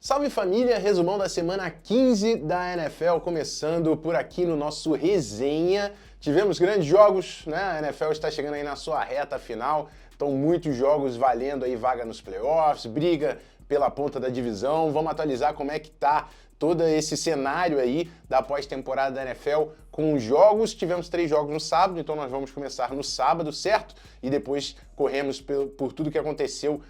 Salve família, resumão da semana 15 da NFL, começando por aqui no nosso resenha. Tivemos grandes jogos, né? A NFL está chegando aí na sua reta final, então muitos jogos valendo aí vaga nos playoffs, briga pela ponta da divisão. Vamos atualizar como é que tá todo esse cenário aí da pós-temporada da NFL com os jogos. Tivemos 3 jogos no sábado, então nós vamos começar no sábado, certo? E depois corremos por tudo que aconteceu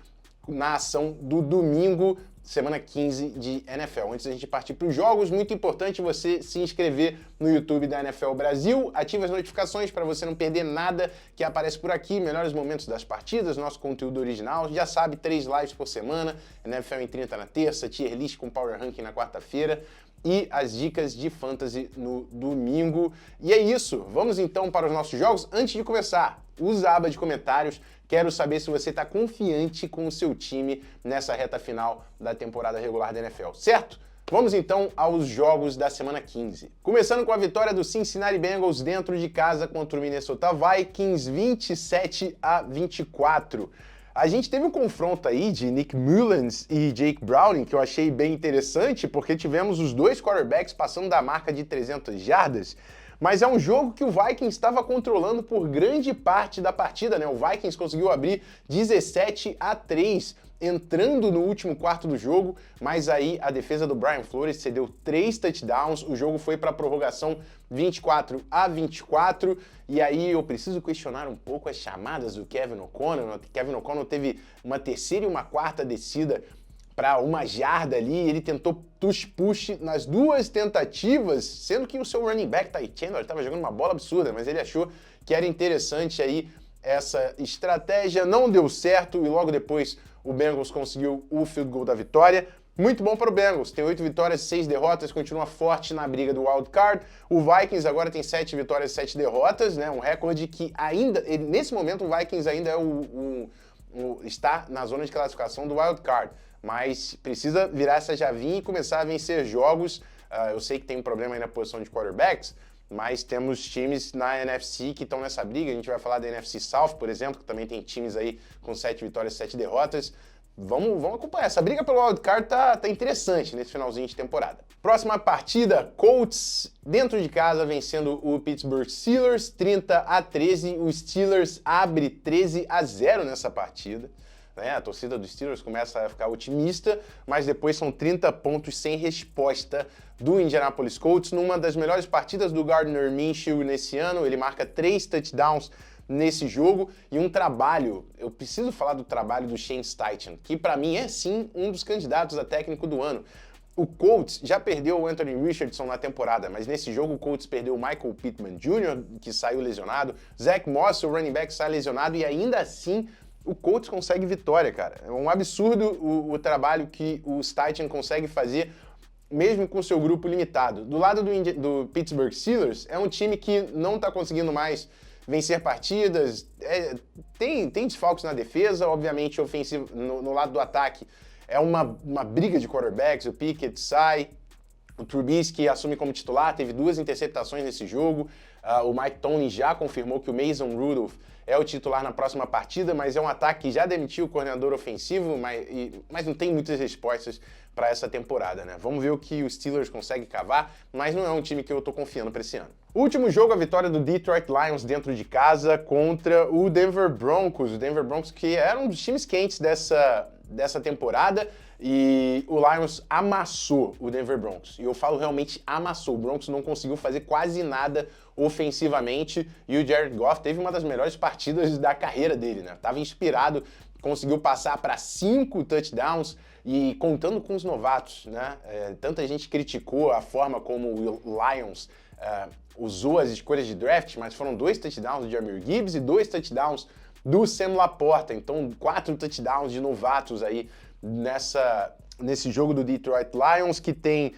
na ação do domingo, semana 15 de NFL. Antes da gente partir para os jogos, muito importante você se inscrever no YouTube da NFL Brasil, ative as notificações para você não perder nada que aparece por aqui, melhores momentos das partidas, nosso conteúdo original, já sabe, 3 lives por semana, NFL em 30 na terça, tier list com Power Ranking na quarta-feira, e as dicas de fantasy no domingo. E é isso, vamos então para os nossos jogos. Antes de começar, usa a aba de comentários, quero saber se você está confiante com o seu time nessa reta final da temporada regular da NFL, certo? Vamos então aos jogos da semana 15. Começando com a vitória do Cincinnati Bengals dentro de casa contra o Minnesota Vikings, 27-24. A gente teve um confronto aí de Nick Mullens e Jake Browning que eu achei bem interessante, porque tivemos os dois quarterbacks passando da marca de 300 jardas, mas é um jogo que o Vikings estava controlando por grande parte da partida, né? O Vikings conseguiu abrir 17-3, entrando no último quarto do jogo, mas aí a defesa do Brian Flores cedeu 3 touchdowns, o jogo foi para a prorrogação 24-24, e aí eu preciso questionar um pouco as chamadas do Kevin O'Connell. Kevin O'Connell teve uma terceira e uma quarta descida para 1 jarda ali, ele tentou push nas 2 tentativas, sendo que o seu running back, Ty Chandler, estava jogando uma bola absurda, mas ele achou que era interessante aí essa estratégia, não deu certo e logo depois o Bengals conseguiu o field goal da vitória. Muito bom para o Bengals, tem 8 vitórias e 6 derrotas, continua forte na briga do wild card. O Vikings agora tem 7 vitórias e 7 derrotas, né? Um recorde que ainda, nesse momento o Vikings ainda é está na zona de classificação do wild card, mas precisa virar essa chavinha e começar a vencer jogos. Eu sei que tem um problema aí na posição de quarterbacks, mas temos times na NFC que estão nessa briga. A gente vai falar da NFC South, por exemplo, que também tem times aí com 7 vitórias e 7 derrotas. Vamos acompanhar. Essa briga pelo wildcard tá interessante nesse finalzinho de temporada. Próxima partida, Colts dentro de casa vencendo o Pittsburgh Steelers 30-13. O Steelers abre 13-0 nessa partida. A torcida dos Steelers começa a ficar otimista, mas depois são 30 pontos sem resposta do Indianapolis Colts, numa das melhores partidas do Gardner Minshew nesse ano. Ele marca 3 touchdowns nesse jogo e um trabalho, eu preciso falar do trabalho do Shane Steichen, que para mim é sim um dos candidatos a técnico do ano. O Colts já perdeu o Anthony Richardson na temporada, mas nesse jogo o Colts perdeu o Michael Pittman Jr., que saiu lesionado, Zach Moss, o running back, sai lesionado, e ainda assim o Colts consegue vitória, cara. É um absurdo o trabalho que o Steichen consegue fazer, mesmo com seu grupo limitado. Do lado do Pittsburgh Steelers, é um time que não está conseguindo mais vencer partidas, tem desfalques na defesa, obviamente ofensivo, no lado do ataque é uma briga de quarterbacks, o Pickett sai, o Trubisky assume como titular, teve 2 interceptações nesse jogo, o Mike Tomlin já confirmou que o Mason Rudolph é o titular na próxima partida, mas é um ataque que já demitiu o coordenador ofensivo, mas não tem muitas respostas para essa temporada, né? Vamos ver o que o Steelers consegue cavar, mas não é um time que eu tô confiando para esse ano. O último jogo, a vitória do Detroit Lions dentro de casa contra o Denver Broncos. O Denver Broncos que era um dos times quentes dessa temporada, e o Lions amassou o Denver Broncos. E eu falo realmente amassou. O Broncos não conseguiu fazer quase nada ofensivamente e o Jared Goff teve uma das melhores partidas da carreira dele, né? Tava inspirado, conseguiu passar para 5 touchdowns e contando com os novatos, né? Tanta gente criticou a forma como o Lions usou as escolhas de draft, mas foram 2 touchdowns do Jahmyr Gibbs e 2 touchdowns do Sam Laporta. Então 4 touchdowns de novatos aí nesse jogo do Detroit Lions, que tem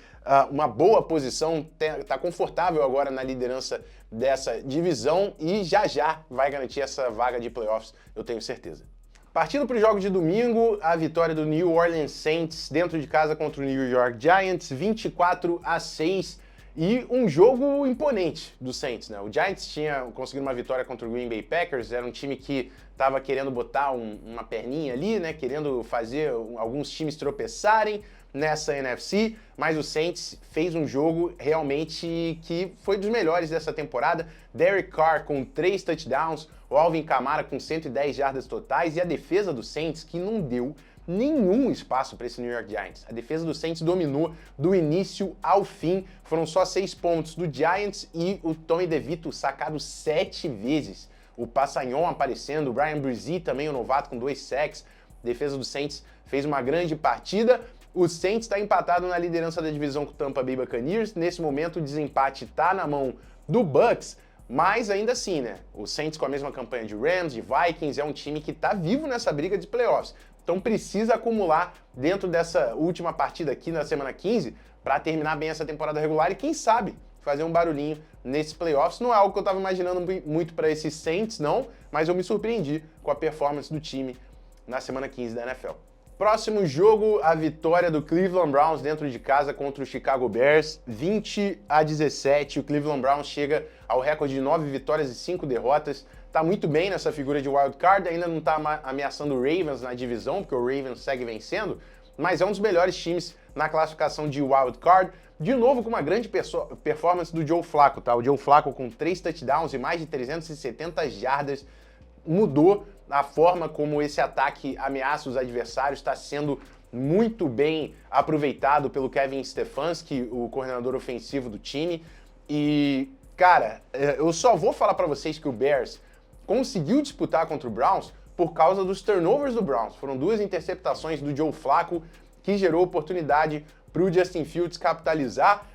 uma boa posição, está confortável agora na liderança dessa divisão e já vai garantir essa vaga de playoffs, eu tenho certeza. Partindo para o jogo de domingo, a vitória do New Orleans Saints dentro de casa contra o New York Giants, 24-6. E um jogo imponente do Saints, né? O Giants tinha conseguido uma vitória contra o Green Bay Packers, era um time que estava querendo botar uma perninha ali, né? Querendo fazer alguns times tropeçarem, nessa NFC, mas o Saints fez um jogo realmente que foi dos melhores dessa temporada. Derek Carr com 3 touchdowns, o Alvin Kamara com 110 jardas totais e a defesa do Saints que não deu nenhum espaço para esse New York Giants. A defesa do Saints dominou do início ao fim. Foram só 6 pontos do Giants e o Tommy DeVito sacado 7 vezes. O Passagnon aparecendo, o Brian Brzee também, o novato, com 2 sacks. A defesa do Saints fez uma grande partida. O Saints está empatado na liderança da divisão com o Tampa Bay Buccaneers. Nesse momento o desempate está na mão do Bucs, mas ainda assim, né? O Saints com a mesma campanha de Rams, de Vikings, é um time que está vivo nessa briga de playoffs. Então precisa acumular dentro dessa última partida aqui na semana 15 para terminar bem essa temporada regular e quem sabe fazer um barulhinho nesses playoffs. Não é algo que eu estava imaginando muito para esses Saints, não, mas eu me surpreendi com a performance do time na semana 15 da NFL. Próximo jogo, a vitória do Cleveland Browns dentro de casa contra o Chicago Bears, 20-17. O Cleveland Browns chega ao recorde de 9 vitórias e 5 derrotas. Tá muito bem nessa figura de wild card, ainda não tá ameaçando o Ravens na divisão, porque o Ravens segue vencendo, mas é um dos melhores times na classificação de wild card. De novo com uma grande performance do Joe Flacco, tá? O Joe Flacco com 3 touchdowns e mais de 370 jardas mudou a forma como esse ataque ameaça os adversários, está sendo muito bem aproveitado pelo Kevin Stefanski, o coordenador ofensivo do time. E, cara, eu só vou falar para vocês que o Bears conseguiu disputar contra o Browns por causa dos turnovers do Browns. Foram 2 interceptações do Joe Flacco que gerou oportunidade para o Justin Fields capitalizar.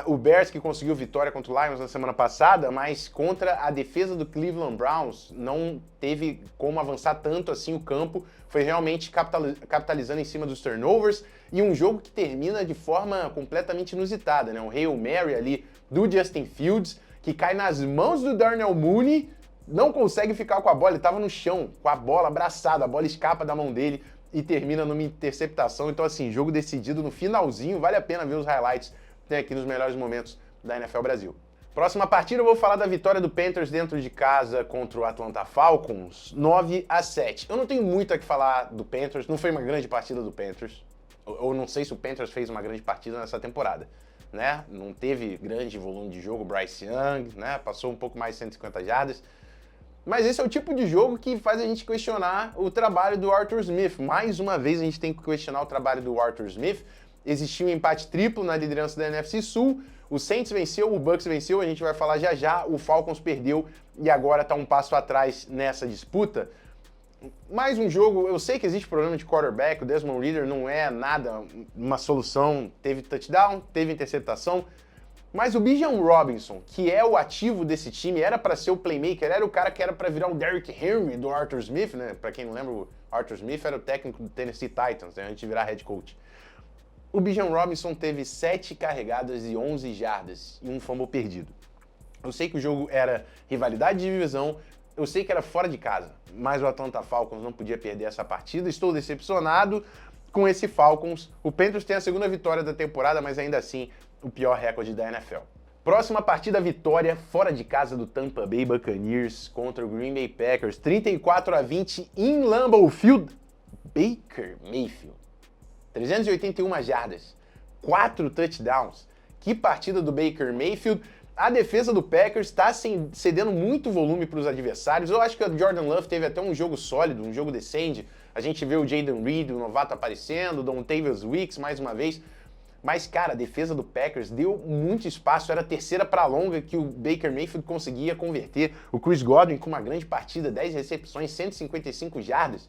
O Bears que conseguiu vitória contra o Lions na semana passada, mas contra a defesa do Cleveland Browns não teve como avançar tanto assim o campo, foi realmente capitalizando em cima dos turnovers e um jogo que termina de forma completamente inusitada, né? Um Hail Mary ali do Justin Fields que cai nas mãos do Darnell Mooney, não consegue ficar com a bola, ele estava no chão com a bola abraçada, a bola escapa da mão dele e termina numa interceptação. Então assim, jogo decidido no finalzinho, vale a pena ver os highlights. Tem aqui nos melhores momentos da NFL Brasil. Próxima partida eu vou falar da vitória do Panthers dentro de casa contra o Atlanta Falcons, 9-7. Eu não tenho muito a que falar do Panthers, não foi uma grande partida do Panthers. Eu não sei se o Panthers fez uma grande partida nessa temporada, né? Não teve grande volume de jogo, Bryce Young, né? Passou um pouco mais de 150 jardas. Mas esse é o tipo de jogo que faz a gente questionar o trabalho do Arthur Smith. Mais uma vez a gente tem que questionar o trabalho do Arthur Smith. Existiu um empate triplo na liderança da NFC Sul, o Saints venceu, o Bucs venceu, a gente vai falar já já, o Falcons perdeu e agora está um passo atrás nessa disputa. Mais um jogo, eu sei que existe problema de quarterback, o Desmond Ridder não é nada uma solução, teve touchdown, teve interceptação, mas o Bijan Robinson, que é o ativo desse time, era para ser o playmaker, era o cara que era para virar o Derrick Henry do Arthur Smith, né? Para quem não lembra, o Arthur Smith era o técnico do Tennessee Titans, né? Antes de virar head coach. O Bijan Robinson teve 7 carregadas e 11 jardas e um fumble perdido. Eu sei que o jogo era rivalidade de divisão, eu sei que era fora de casa, mas o Atlanta Falcons não podia perder essa partida. Estou decepcionado com esse Falcons. O Panthers tem a segunda vitória da temporada, mas ainda assim o pior recorde da NFL. Próxima partida, vitória fora de casa do Tampa Bay Buccaneers contra o Green Bay Packers, 34-20 em Lambeau Field. Baker Mayfield. 381 jardas, 4 touchdowns. Que partida do Baker Mayfield. A defesa do Packers está cedendo muito volume para os adversários. Eu acho que o Jordan Love teve até um jogo sólido, um jogo decente. A gente vê o Jaden Reed, o novato, aparecendo, o Dontavius Wicks mais uma vez. Mas, cara, a defesa do Packers deu muito espaço. Era a terceira para longa que o Baker Mayfield conseguia converter. O Chris Godwin com uma grande partida, 10 recepções, 155 jardas.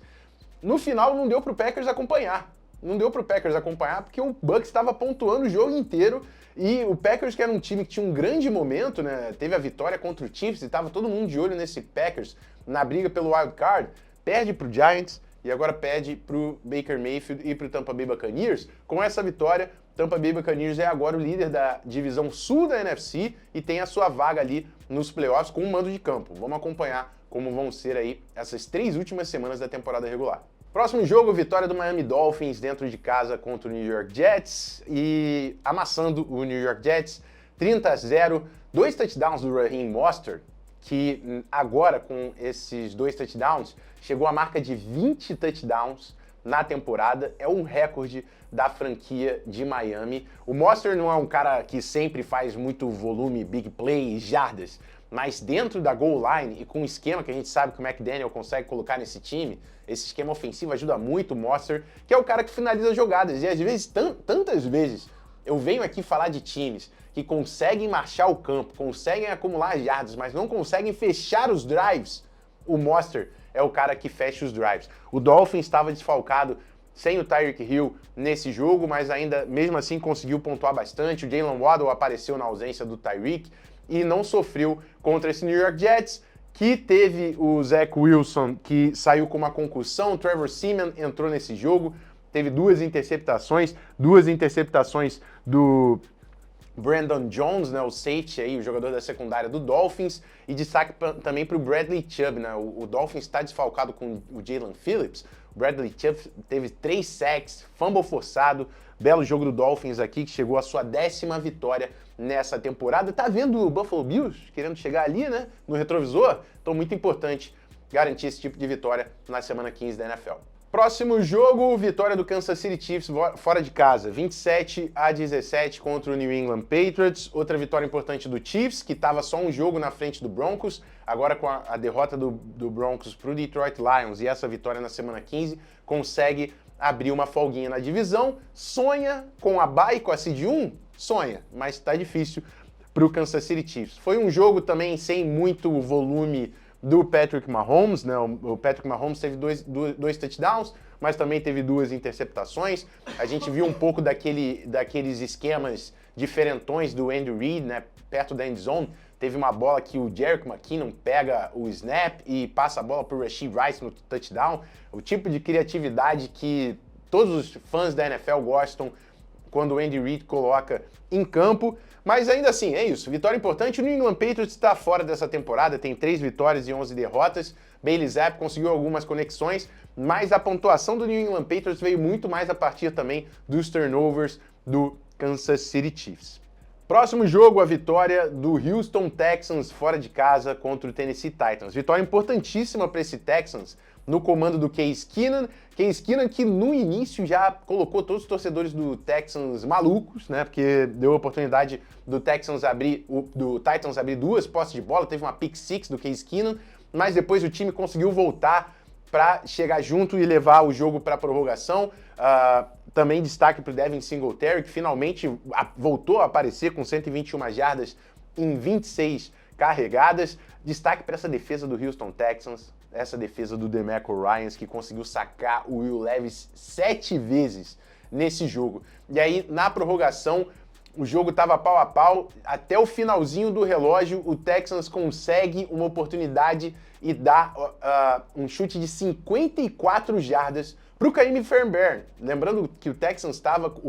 No final não deu para o Packers acompanhar. Não deu para o Packers acompanhar porque o Bucs estava pontuando o jogo inteiro e o Packers, que era um time que tinha um grande momento, né? Teve a vitória contra o Chiefs e estava todo mundo de olho nesse Packers na briga pelo wild card, perde para o Giants e agora perde para o Baker Mayfield e para o Tampa Bay Buccaneers. Com essa vitória, Tampa Bay Buccaneers é agora o líder da divisão sul da NFC e tem a sua vaga ali nos playoffs com um mando de campo. Vamos acompanhar como vão ser aí essas 3 últimas semanas da temporada regular. Próximo jogo, vitória do Miami Dolphins dentro de casa contra o New York Jets e amassando o New York Jets 30-0, 2 touchdowns do Raheem Mostert, que agora com esses 2 touchdowns chegou à marca de 20 touchdowns na temporada, é um recorde da franquia de Miami. O Mostert não é um cara que sempre faz muito volume, big play, jardas, mas dentro da goal line e com o esquema que a gente sabe que o McDaniel consegue colocar nesse time, esse esquema ofensivo ajuda muito o Mostert, que é o cara que finaliza jogadas. E às vezes, tantas vezes, eu venho aqui falar de times que conseguem marchar o campo, conseguem acumular jardas, mas não conseguem fechar os drives. O Mostert é o cara que fecha os drives. O Dolphins estava desfalcado sem o Tyreek Hill nesse jogo, mas ainda, mesmo assim, conseguiu pontuar bastante. O Jalen Waddle apareceu na ausência do Tyreek e não sofreu contra esse New York Jets, que teve o Zach Wilson, que saiu com uma concussão. O Trevor Siemian entrou nesse jogo, teve duas interceptações do Brandon Jones, né, o safety aí, o jogador da secundária do Dolphins, e destaque também para o Bradley Chubb, né, o Dolphins está desfalcado com o Jalen Phillips. O Bradley Chubb teve 3 sacks, fumble forçado, belo jogo do Dolphins aqui, que chegou à sua 10ª vitória nessa temporada. Tá vendo o Buffalo Bills querendo chegar ali, né, no retrovisor? Então muito importante garantir esse tipo de vitória na semana 15 da NFL. Próximo jogo, vitória do Kansas City Chiefs fora de casa, 27-17 contra o New England Patriots. Outra vitória importante do Chiefs, que estava só um jogo na frente do Broncos, agora com a derrota do Broncos para o Detroit Lions e essa vitória na semana 15, consegue abrir uma folguinha na divisão. Sonha com a bye, com a seed 1? Sonha, mas está difícil para o Kansas City Chiefs. Foi um jogo também sem muito volume do Patrick Mahomes, né? O Patrick Mahomes teve dois touchdowns, mas também teve 2 interceptações. A gente viu um pouco daqueles esquemas diferentões do Andy Reid, né? Perto da end zone. Teve uma bola que o Jerick McKinnon pega o snap e passa a bola para o Rashee Rice no touchdown. O tipo de criatividade que todos os fãs da NFL gostam quando o Andy Reid coloca em campo. Mas ainda assim, é isso. Vitória importante. O New England Patriots está fora dessa temporada, tem 3 vitórias e 11 derrotas. Bailey Zappe conseguiu algumas conexões, mas a pontuação do New England Patriots veio muito mais a partir também dos turnovers do Kansas City Chiefs. Próximo jogo, a vitória do Houston Texans fora de casa contra o Tennessee Titans. Vitória importantíssima para esse Texans, no comando do Case Keenum. Case Keenum que no início já colocou todos os torcedores do Texans malucos, né? Porque deu a oportunidade do Titans abrir 2 posses de bola, teve uma pick six do Case Keenum, mas depois o time conseguiu voltar para chegar junto e levar o jogo para a prorrogação. Também destaque para o Devin Singletary, que finalmente voltou a aparecer com 121 jardas em 26 carregadas. Destaque para essa defesa do Houston Texans, essa defesa do DeMarco Ryans, que conseguiu sacar o Will Levis 7 vezes nesse jogo. E aí, na prorrogação, o jogo estava pau a pau. Até o finalzinho do relógio, o Texans consegue uma oportunidade e dá um chute de 54 jardas para o Kaimi Fairbairn. Lembrando que o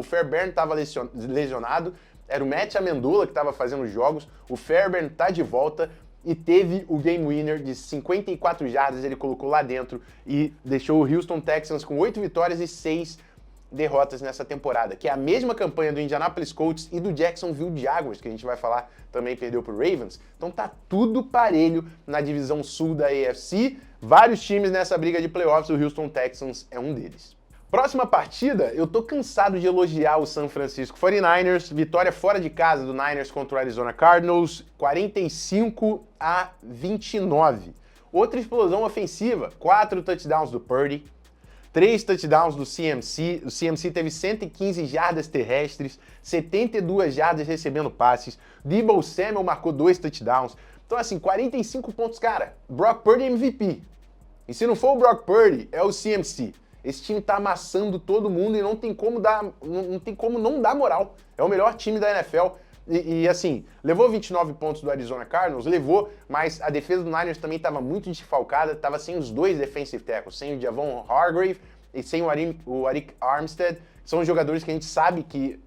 Fairbairn estava lesionado, era o Matt Amendola que estava fazendo os jogos, o Fairbairn está de volta e teve o game winner de 54 jardas, ele colocou lá dentro e deixou o Houston Texans com 8 vitórias e 6 derrotas nessa temporada, que é a mesma campanha do Indianapolis Colts e do Jacksonville Jaguars, que a gente vai falar, também perdeu pro Ravens. Então tá tudo parelho na divisão sul da AFC, vários times nessa briga de playoffs, o Houston Texans é um deles. Próxima partida, eu tô cansado de elogiar o San Francisco 49ers, vitória fora de casa do Niners contra o Arizona Cardinals, 45-29. Outra explosão ofensiva, 4 touchdowns do Purdy, 3 touchdowns do CMC, o CMC teve 115 jardas terrestres, 72 jardas recebendo passes, Deebo Samuel marcou 2 touchdowns, então assim, 45 pontos, cara, Brock Purdy MVP, e se não for o Brock Purdy, é o CMC. Esse time tá amassando todo mundo e não tem como não dar moral. É o melhor time da NFL. E assim, levou 29 pontos do Arizona Cardinals? Levou, mas a defesa do Niners também estava muito desfalcada, estava sem os 2 defensive tackles, sem o Javon Hargrave e sem o Arik Armstead. São jogadores que a gente sabe que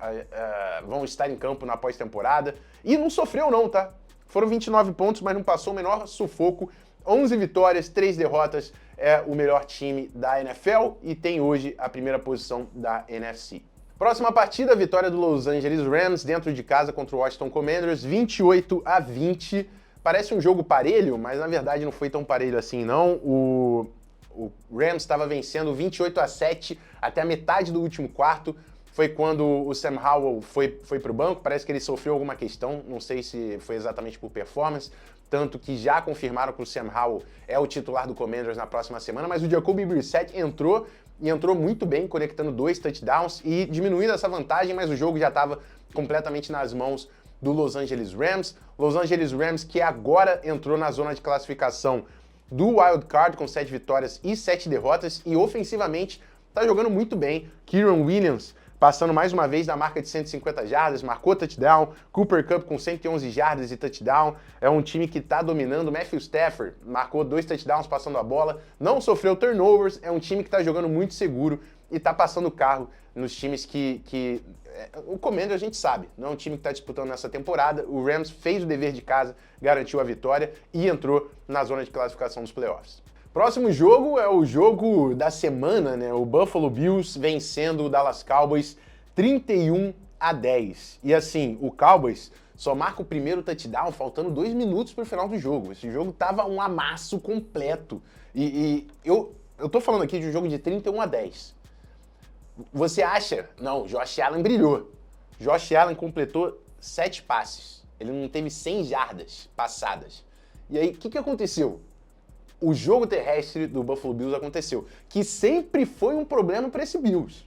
vão estar em campo na pós-temporada. E não sofreu não, tá? Foram 29 pontos, mas não passou o menor sufoco. 11 vitórias, 3 derrotas, é o melhor time da NFL e tem hoje a primeira posição da NFC. Próxima partida, vitória do Los Angeles Rams dentro de casa contra o Washington Commanders, 28-20. Parece um jogo parelho, mas na verdade não foi tão parelho assim não. O O Rams estava vencendo 28-7 até a metade do último quarto. Foi quando o Sam Howell foi para o banco, parece que ele sofreu alguma questão, não sei se foi exatamente por performance, tanto que já confirmaram que o Sam Howell é o titular do Commanders na próxima semana, mas o Jacoby Brissett entrou muito bem, conectando 2 touchdowns e diminuindo essa vantagem, mas o jogo já estava completamente nas mãos do Los Angeles Rams. Los Angeles Rams que agora entrou na zona de classificação do Wild Card com 7 vitórias e 7 derrotas e ofensivamente está jogando muito bem. Kyren Williams passando mais uma vez da marca de 150 jardas, marcou touchdown. Cooper Kupp com 111 jardas e touchdown. É um time que está dominando. Matthew Stafford marcou 2 touchdowns passando a bola, não sofreu turnovers. É um time que está jogando muito seguro e está passando o carro nos times que o Commanders a gente sabe, não é um time que está disputando nessa temporada. O Rams fez o dever de casa, garantiu a vitória e entrou na zona de classificação dos playoffs. Próximo jogo é o jogo da semana, né? O Buffalo Bills vencendo o Dallas Cowboys 31-10. E assim, o Cowboys só marca o primeiro touchdown faltando 2 minutos para o final do jogo. Esse jogo tava um amasso completo. Eu tô falando aqui de um jogo de 31-10. Você acha? Não, Josh Allen brilhou. Josh Allen completou 7 passes. Ele não teve 100 jardas passadas. E aí, o que aconteceu? O jogo terrestre do Buffalo Bills aconteceu, que sempre foi um problema para esse Bills.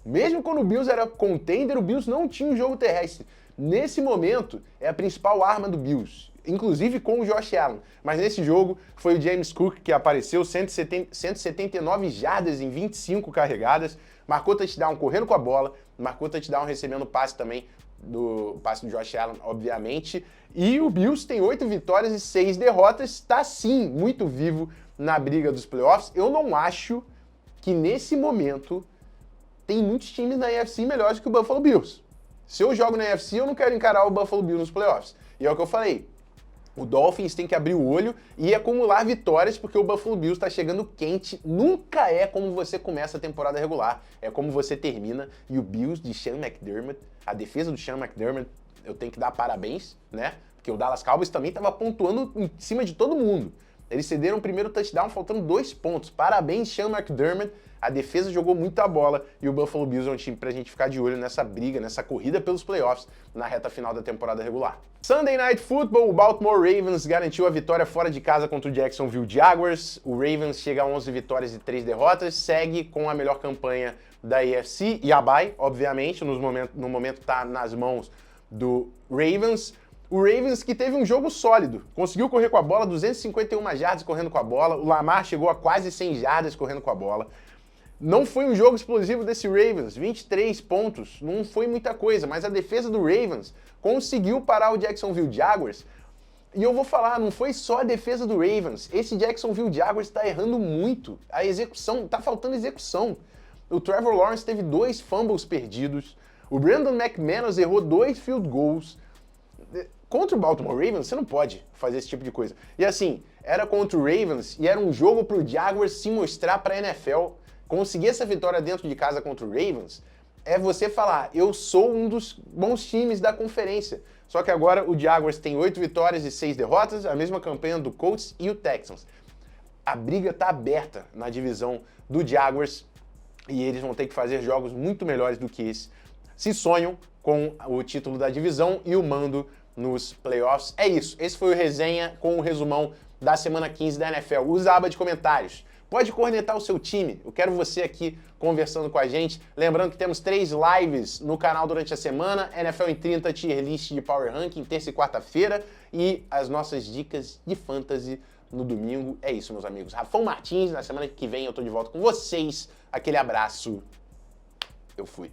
Mesmo quando o Bills era contender, o Bills não tinha um jogo terrestre. Nesse momento, é a principal arma do Bills, inclusive com o Josh Allen. Mas nesse jogo, foi o James Cook que apareceu, 179 jardas em 25 carregadas, marcou touchdown correndo com a bola, marcou touchdown recebendo passe também, do passe do Josh Allen, obviamente. E o Bills tem 8 vitórias e 6 derrotas, está sim muito vivo na briga dos playoffs. Eu não acho que nesse momento tem muitos times na AFC melhores que o Buffalo Bills. Se eu jogo na AFC, eu não quero encarar o Buffalo Bills nos playoffs. E é o que eu falei. O Dolphins tem que abrir o olho e acumular vitórias, porque o Buffalo Bills está chegando quente. Nunca é como você começa a temporada regular, é como você termina. E o Bills de Sean McDermott, a defesa do Sean McDermott, eu tenho que dar parabéns, né? Porque o Dallas Cowboys também estava pontuando em cima de todo mundo. Eles cederam o primeiro touchdown faltando 2 pontos. Parabéns, Sean McDermott. A defesa jogou muita bola e o Buffalo Bills é um time pra gente ficar de olho nessa briga, nessa corrida pelos playoffs na reta final da temporada regular. Sunday Night Football, o Baltimore Ravens garantiu a vitória fora de casa contra o Jacksonville Jaguars. O Ravens chega a 11 vitórias e 3 derrotas, segue com a melhor campanha da AFC e a bye, obviamente, no momento tá nas mãos do Ravens. O Ravens que teve um jogo sólido, conseguiu correr com a bola, 251 jardas correndo com a bola, o Lamar chegou a quase 100 jardas correndo com a bola. Não foi um jogo explosivo desse Ravens, 23 pontos, não foi muita coisa, mas a defesa do Ravens conseguiu parar o Jacksonville Jaguars. E eu vou falar, não foi só a defesa do Ravens, esse Jacksonville Jaguars está errando muito, a execução, tá faltando execução. O Trevor Lawrence teve 2 fumbles perdidos, o Brandon McManus errou 2 field goals. Contra o Baltimore Ravens, você não pode fazer esse tipo de coisa. E assim, era contra o Ravens e era um jogo pro Jaguars se mostrar pra NFL. Conseguir essa vitória dentro de casa contra o Ravens é você falar, eu sou um dos bons times da conferência. Só que agora o Jaguars tem 8 vitórias e 6 derrotas, a mesma campanha do Colts e o Texans. A briga tá aberta na divisão do Jaguars e eles vão ter que fazer jogos muito melhores do que esse. Se sonham com o título da divisão e o mando nos playoffs. É isso, esse foi o Resenha com o resumão da semana 15 da NFL. Usa a aba de comentários. Pode cornetar o seu time, eu quero você aqui conversando com a gente. Lembrando que temos 3 lives no canal durante a semana, NFL em 30, tier list de Power Ranking, terça e quarta-feira, e as nossas dicas de fantasy no domingo. É isso, meus amigos. Rafão Martins, na semana que vem eu tô de volta com vocês. Aquele abraço, eu fui.